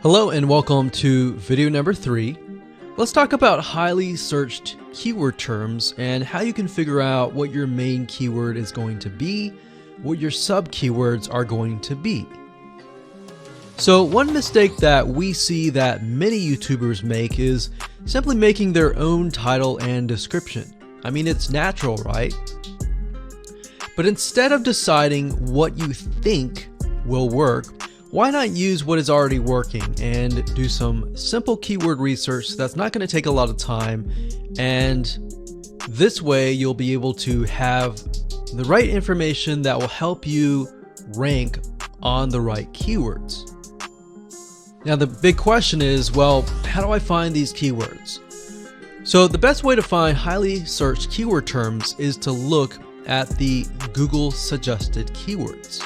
Hello and welcome to video number 3. Let's talk about highly searched keyword terms and how you can figure out what your main keyword is going to be, what your sub keywords are going to be. So one mistake that we see that many YouTubers make is simply making their own title and description. I mean, it's natural, right? But instead of deciding what you think will work, why not use what is already working and do some simple keyword research that's not going to take a lot of time, and this way you'll be able to have the right information that will help you rank on the right keywords. Now the big question is, well, how do I find these keywords? So the best way to find highly searched keyword terms is to look at the Google suggested keywords.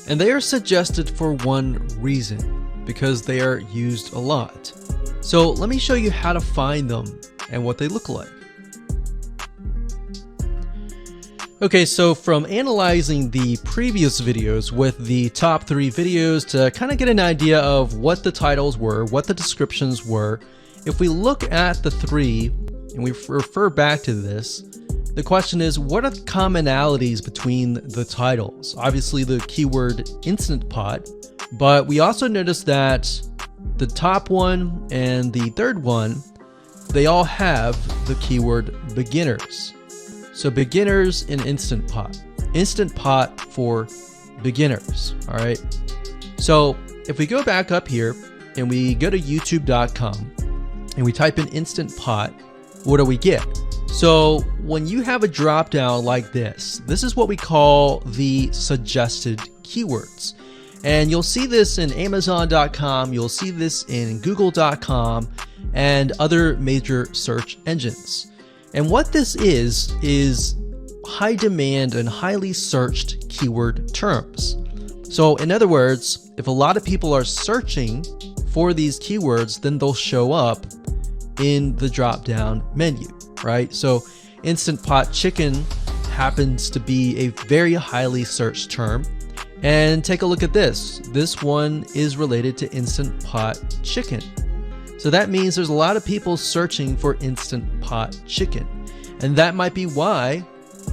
And they are suggested for one reason, because they are used a lot. So let me show you how to find them and what they look like. Okay, so from analyzing the previous videos with the top 3 videos to kind of get an idea of what the titles were, what the descriptions were, if we look at the 3 and we refer back to this, the question is, what are the commonalities between the titles? Obviously the keyword Instant Pot, but we also noticed that the top one and the third one, they all have the keyword beginners. So beginners in Instant Pot. Instant Pot for beginners, all right? So if we go back up here and we go to youtube.com and we type in Instant Pot, what do we get? So when you have a drop down like this is what we call the suggested keywords. And you'll see this in Amazon.com, you'll see this in Google.com and other major search engines. And what this is high demand and highly searched keyword terms. So in other words, if a lot of people are searching for these keywords, then they'll show up in the drop down menu. Right? So Instant Pot chicken happens to be a very highly searched term. And take a look at this. This one is related to Instant Pot chicken. So that means there's a lot of people searching for Instant Pot chicken. And that might be why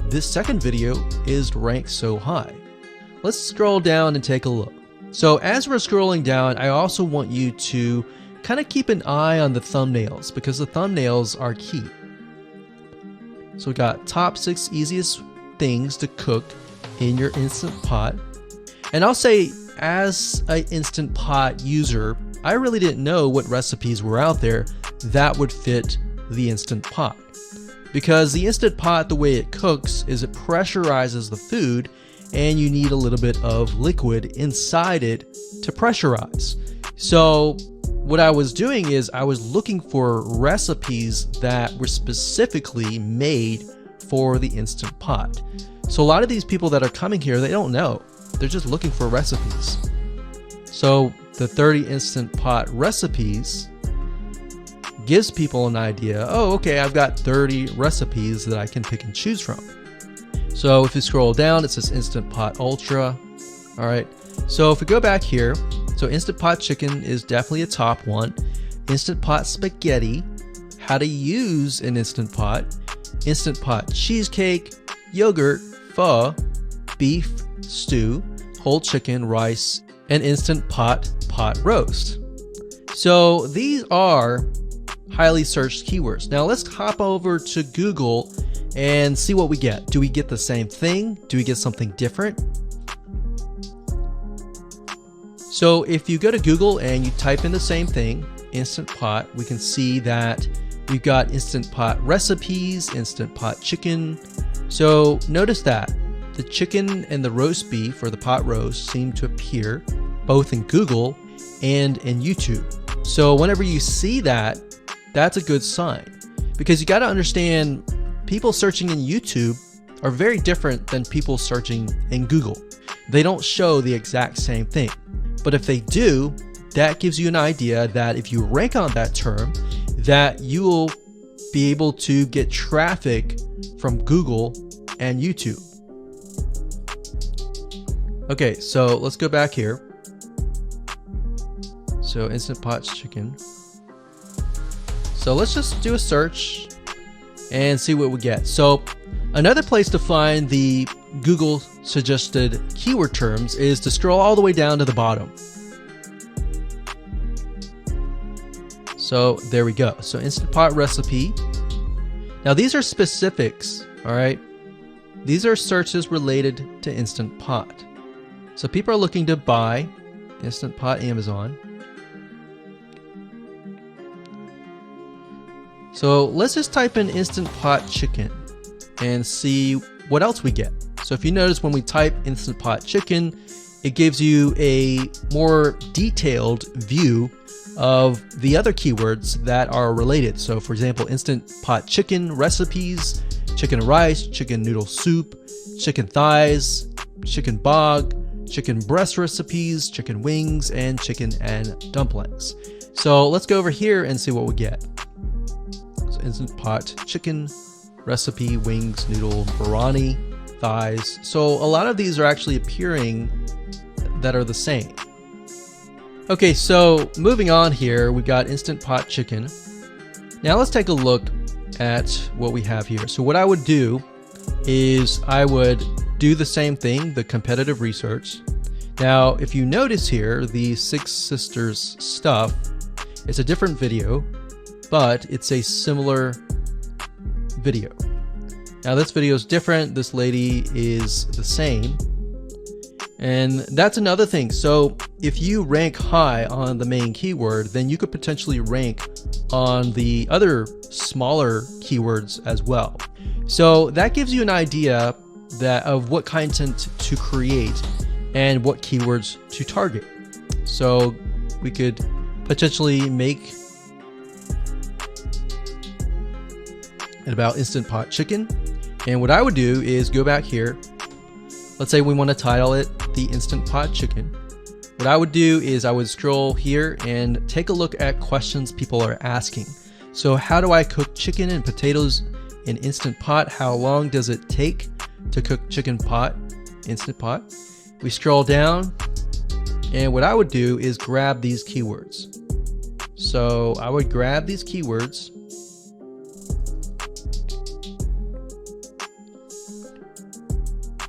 this second video is ranked so high. Let's scroll down and take a look. So as we're scrolling down, I also want you to kind of keep an eye on the thumbnails, because the thumbnails are key. So we got top 6 easiest things to cook in your Instant Pot. And I'll say, as an Instant Pot user, I really didn't know what recipes were out there that would fit the Instant Pot. Because the Instant Pot, the way it cooks is it pressurizes the food, and you need a little bit of liquid inside it to pressurize. So what I was doing is I was looking for recipes that were specifically made for the Instant Pot. So a lot of these people that are coming here, they don't know. They're just looking for recipes. So the 30 Instant Pot recipes gives people an idea. Oh, okay, I've got 30 recipes that I can pick and choose from. So if you scroll down, it says Instant Pot Ultra. All right. So if we go back here, so Instant Pot chicken is definitely a top one. Instant Pot spaghetti, how to use an Instant Pot. Instant Pot cheesecake, yogurt, pho, beef stew, whole chicken, rice, and Instant Pot pot roast. So these are highly searched keywords. Now let's hop over to Google and see what we get. Do we get the same thing? Do we get something different? So if you go to Google and you type in the same thing, Instant Pot, we can see that we've got Instant Pot recipes, Instant Pot chicken. So notice that the chicken and the roast beef, or the pot roast, seem to appear both in Google and in YouTube. So whenever you see that, that's a good sign, because you got to understand, people searching in YouTube are very different than people searching in Google. They don't show the exact same thing. But if they do, that gives you an idea that if you rank on that term, that you will be able to get traffic from Google and YouTube. Okay, so let's go back here. So Instant Pot chicken. So let's just do a search and see what we get. So another place to find the Google suggested keyword terms is to scroll all the way down to the bottom. So there we go. So Instant Pot recipe. Now these are specifics, all right? These are searches related to Instant Pot. So people are looking to buy Instant Pot Amazon. So let's just type in Instant Pot chicken and see what else we get. So if you notice, when we type Instant Pot chicken, it gives you a more detailed view of the other keywords that are related. So for example, Instant Pot chicken recipes, chicken rice, chicken noodle soup, chicken thighs, chicken bog, chicken breast recipes, chicken wings, and chicken and dumplings. So let's go over here and see what we get. So Instant Pot chicken recipe, wings, noodle, biryani, thighs. So a lot of these are actually appearing that are the same. Okay, so moving on here, we got Instant Pot chicken. Now let's take a look at what we have here. So what I would do is I would do the same thing, the competitive research. Now, if you notice here, the Six Sisters stuff, it's a different video, but it's a similar video. Now this video is different. This lady is the same. And that's another thing. So if you rank high on the main keyword, then you could potentially rank on the other smaller keywords as well. So that gives you an idea of what content to create and what keywords to target. So we could potentially make it about Instant Pot chicken. And what I would do is go back here. Let's say we want to title it the Instant Pot chicken. What I would do is I would scroll here and take a look at questions people are asking. So how do I cook chicken and potatoes in Instant Pot? How long does it take to cook chicken pot, Instant Pot? We scroll down, and what I would do is grab these keywords. So I would grab these keywords.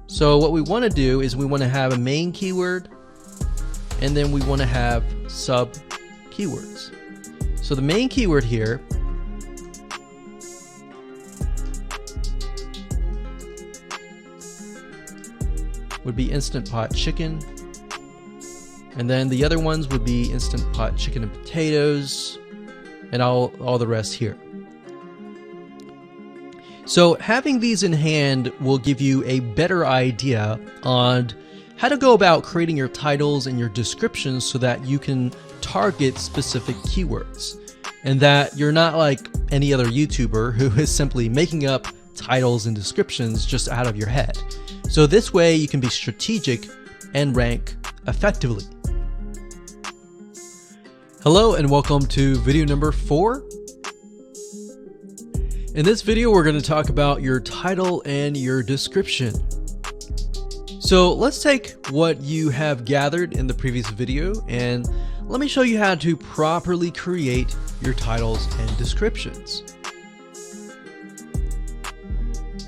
So what we want to do is we want to have a main keyword, and then we want to have sub keywords. So the main keyword here would be Instant Pot chicken, and then the other ones would be Instant Pot chicken and potatoes, and all the rest here. So having these in hand will give you a better idea on how to go about creating your titles and your descriptions so that you can target specific keywords, and that you're not like any other YouTuber who is simply making up titles and descriptions just out of your head. So this way you can be strategic and rank effectively. Hello and welcome to video number 4. In this video, we're going to talk about your title and your description. So let's take what you have gathered in the previous video and let me show you how to properly create your titles and descriptions.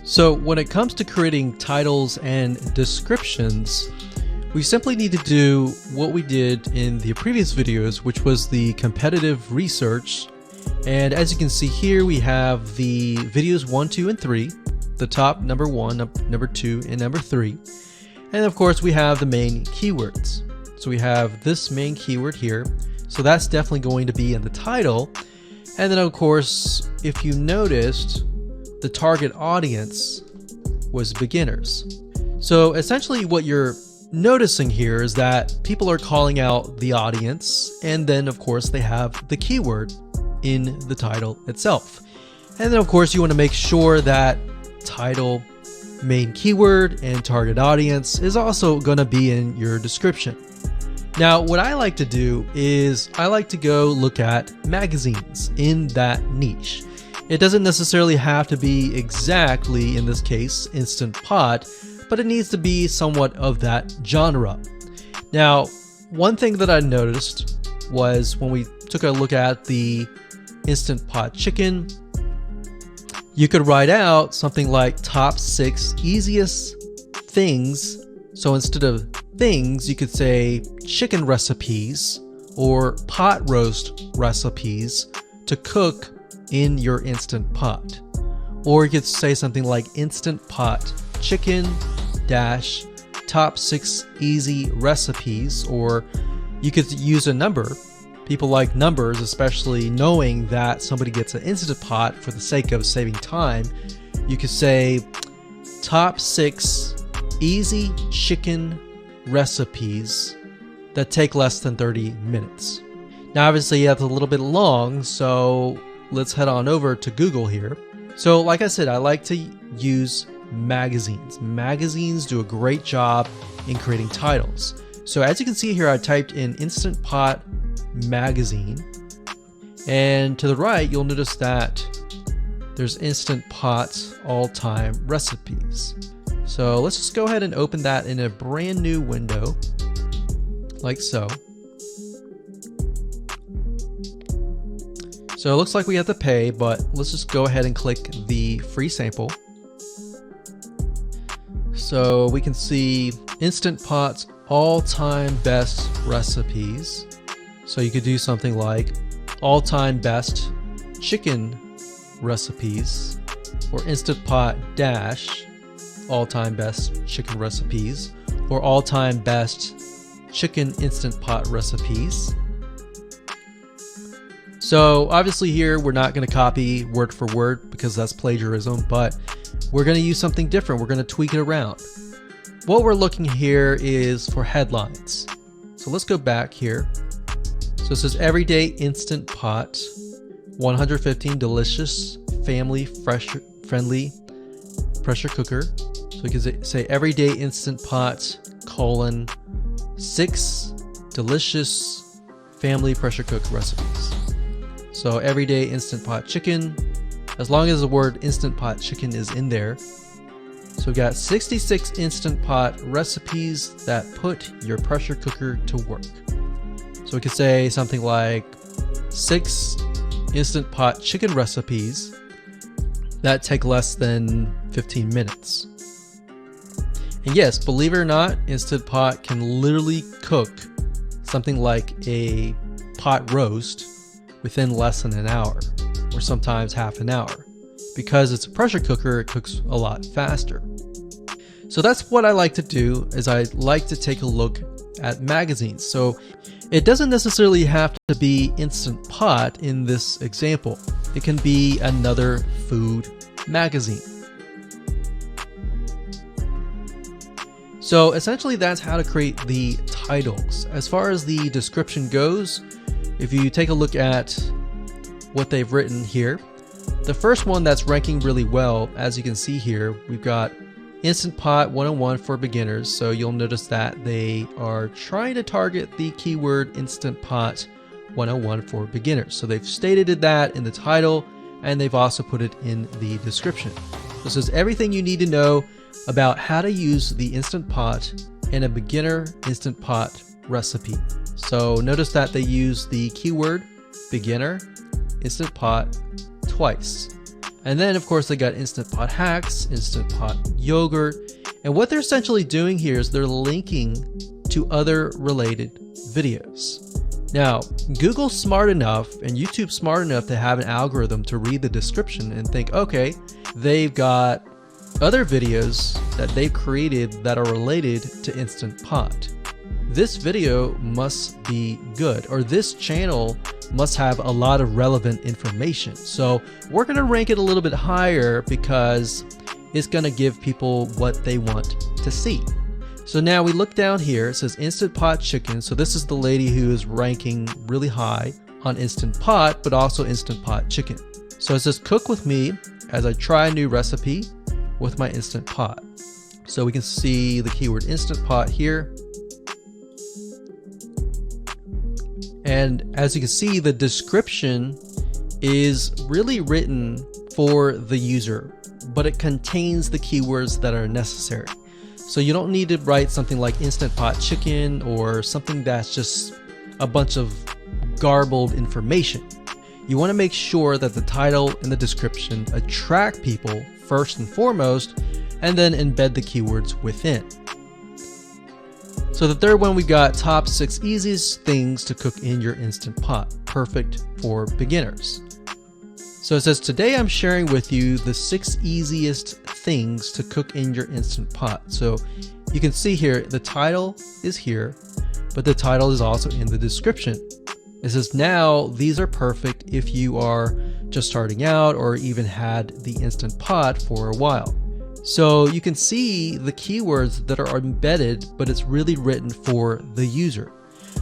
So when it comes to creating titles and descriptions, we simply need to do what we did in the previous videos, which was the competitive research. And as you can see here, we have the videos 1, 2, and 3, the top number 1, number 2, and number 3. And of course, we have the main keywords. So we have this main keyword here. So that's definitely going to be in the title. And then of course, if you noticed, the target audience was beginners. So essentially what you're noticing here is that people are calling out the audience, and then of course they have the keyword in the title itself. And then of course you want to make sure that title, main keyword, and target audience is also going to be in your description. Now what I like to do is I like to go look at magazines in that niche. It doesn't necessarily have to be exactly, in this case, Instant Pot, but it needs to be somewhat of that genre. Now, one thing that I noticed was when we took a look at the Instant Pot chicken, you could write out something like top 6 easiest things. So instead of things, you could say chicken recipes or pot roast recipes to cook in your Instant Pot. Or you could say something like Instant Pot chicken dash top 6 easy recipes, or you could use a number. People like numbers, especially knowing that somebody gets an Instant Pot for the sake of saving time. You could say top 6 easy chicken recipes that take less than 30 minutes. Now obviously that's a little bit long, so let's head on over to Google here. So like I said, I like to use magazines. Magazines do a great job in creating titles. So as you can see here, I typed in Instant Pot magazine, and to the right you'll notice that there's Instant Pot all-time recipes. So let's just go ahead and open that in a brand new window like so. So it looks like we have to pay, but let's just go ahead and click the free sample. So we can see Instant Pot's all-time best recipes. So you could do something like all-time best chicken recipes, or Instant Pot dash all-time best chicken recipes, or all-time best chicken Instant Pot recipes. So obviously here we're not going to copy word for word because that's plagiarism, but we're going to use something different. We're going to tweak it around. What we're looking here is for headlines. So let's go back here. So it says everyday Instant Pot, 115 delicious family friendly pressure cooker. So we can say everyday Instant Pot colon 6 delicious family pressure cook recipes. So everyday Instant Pot chicken, as long as the word Instant Pot chicken is in there. So we got 66 Instant Pot recipes that put your pressure cooker to work. So we could say something like 6 Instant Pot chicken recipes that take less than 15 minutes. And yes, believe it or not, Instant Pot can literally cook something like a pot roast within less than an hour, or sometimes half an hour. Because it's a pressure cooker, it cooks a lot faster. So that's what I like to do, is I like to take a look at magazines. So it doesn't necessarily have to be Instant Pot in this example. It can be another food magazine. So essentially that's how to create the titles. As far as the description goes, if you take a look at what they've written here, the first one that's ranking really well, as you can see here, we've got Instant Pot 101 for beginners. So you'll notice that they are trying to target the keyword Instant Pot 101 for beginners. So they've stated that in the title, and they've also put it in the description. This is everything you need to know about how to use the Instant Pot in a beginner Instant Pot recipe. So notice that they use the keyword beginner Instant Pot twice. And then of course they got Instant Pot hacks, Instant Pot yogurt. And what they're essentially doing here is they're linking to other related videos. Now, Google's smart enough and YouTube's smart enough to have an algorithm to read the description and think, okay, they've got other videos that they've created that are related to Instant Pot. This video must be good, or this channel must have a lot of relevant information. So we're going to rank it a little bit higher because it's going to give people what they want to see. So now we look down here, it says Instant Pot chicken. So this is the lady who is ranking really high on Instant Pot, but also Instant Pot chicken. So it says cook with me as I try a new recipe with my Instant Pot. So we can see the keyword Instant Pot here. And as you can see, the description is really written for the user, but it contains the keywords that are necessary. So you don't need to write something like Instant Pot chicken or something that's just a bunch of garbled information. You want to make sure that the title and the description attract people first and foremost, and then embed the keywords within. So the third one, we got top 6 easiest things to cook in your Instant Pot, perfect for beginners. So it says, today I'm sharing with you the 6 easiest things to cook in your Instant Pot. So you can see here, the title is here, but the title is also in the description. It says, now these are perfect if you are just starting out or even had the Instant Pot for a while. So you can see the keywords that are embedded, but it's really written for the user.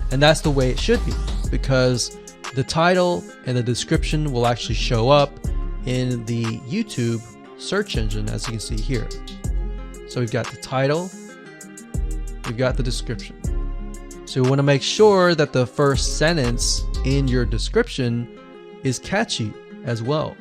And that's the way it should be, because the title and the description will actually show up in the YouTube search engine, as you can see here. So we've got the title, we've got the description. So we want to make sure that the first sentence in your description is catchy as well.